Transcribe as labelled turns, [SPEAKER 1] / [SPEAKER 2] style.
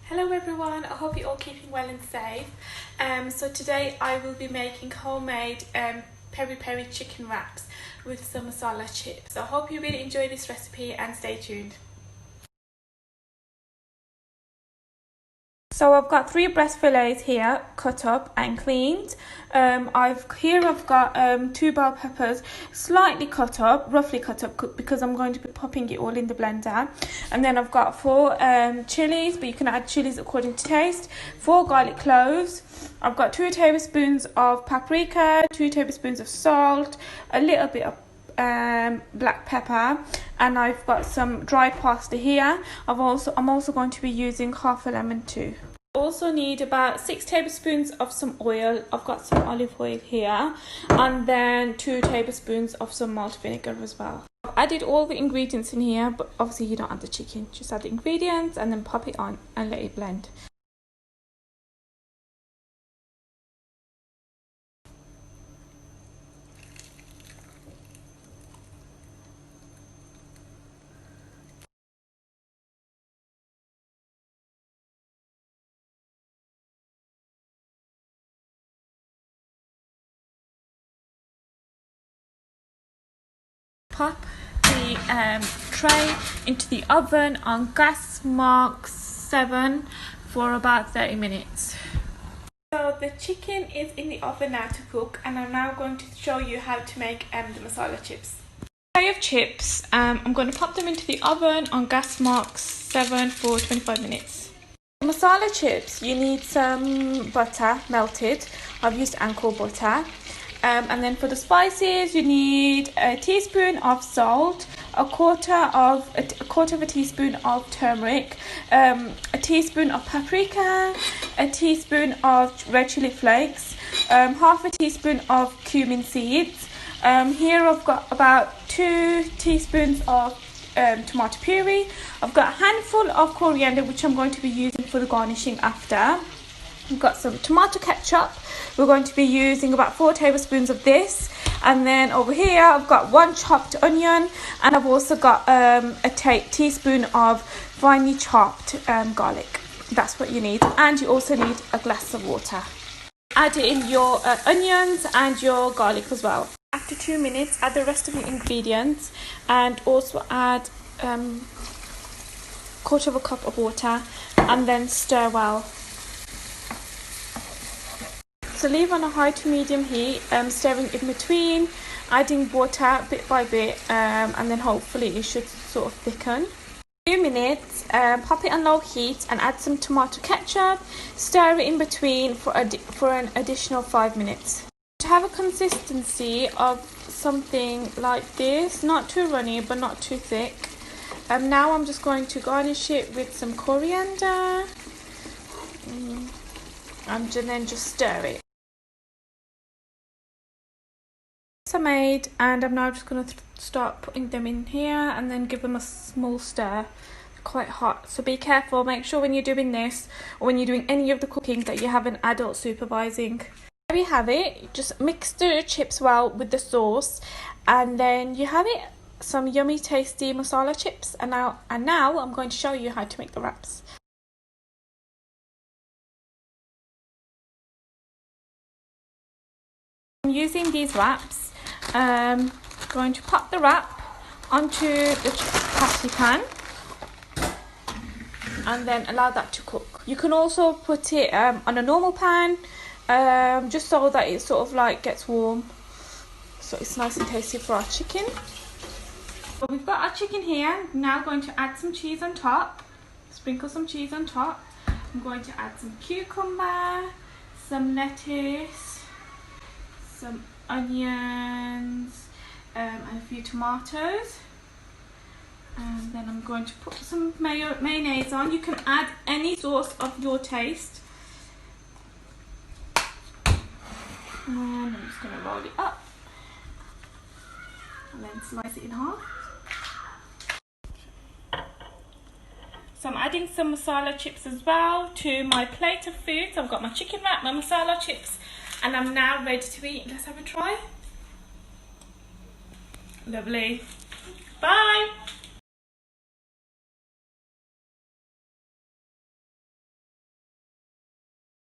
[SPEAKER 1] Hello everyone, I hope you're all keeping well and safe. So today I will be making homemade peri peri chicken wraps with some masala chips. So I hope you really enjoy this recipe and stay tuned. So I've got 3 breast fillets here, cut up and cleaned. I've got 2 bell peppers, slightly cut up, roughly cut up, because I'm going to be popping it all in the blender. And then I've got 4 chilies, but you can add chilies according to taste. 4 garlic cloves. I've got 2 tablespoons of paprika, 2 tablespoons of salt, a little bit of black pepper, and I've got some dry pasta here. I'm also going to be using half a lemon too. Also need about 6 tablespoons of some oil. I've got some olive oil here, and then 2 tablespoons of some malt vinegar as well. I've added all the ingredients in here, but obviously you don't add the chicken, just add the ingredients and then pop it on and let it blend. Pop the tray into the oven on gas mark 7 for about 30 minutes. So the chicken is in the oven now to cook, and I'm now going to show you how to make the masala chips. Tray of chips, I'm going to pop them into the oven on gas mark 7 for 25 minutes. For masala chips, you need some butter melted. I've used Anchor butter. And then for the spices, you need a teaspoon of salt, a quarter of a teaspoon of turmeric, a teaspoon of paprika, a teaspoon of red chili flakes, half a teaspoon of cumin seeds. Here I've got about 2 teaspoons of tomato puree. I've got a handful of coriander, which I'm going to be using for the garnishing after. I've got some tomato ketchup. We're going to be using about 4 tablespoons of this. And then over here I've got 1 chopped onion, and I've also got a teaspoon of finely chopped garlic. That's what you need. And you also need a glass of water. Add in your onions and your garlic as well. After 2 minutes, add the rest of the ingredients, and also add quarter of a cup of water, and then stir well. So leave on a high to medium heat, stirring in between, adding water bit by bit, and then hopefully it should sort of thicken. 2 minutes, pop it on low heat and add some tomato ketchup, stir it in between for an additional 5 minutes. To have a consistency of something like this, not too runny but not too thick. Now I'm just going to garnish it with some coriander, and then just stir it. Are made, and I'm now just going to start putting them in here and then give them a small stir. They're quite hot, so be careful. Make sure when you're doing this, or when you're doing any of the cooking, that you have an adult supervising. There you have it. Just mix the chips well with the sauce, and then you have it, some yummy tasty masala chips. And now I'm going to show you how to make the wraps. I'm using these wraps. Going to pop the wrap onto the pasty pan and then allow that to cook. You can also put it on a normal pan, just so that it sort of like gets warm, so it's nice and tasty for our chicken. So we've got our chicken here. I'm now going to add some cheese on top, sprinkle some cheese on top. I'm going to add some cucumber, some lettuce, some onions, and a few tomatoes, and then I'm going to put some mayonnaise on. You can add any sauce of your taste, and I'm just going to roll it up and then slice it in half. So I'm adding some masala chips as well to my plate of food. So I've got my chicken wrap, my masala chips, and I'm now ready to eat. Let's have a try. Lovely. Bye.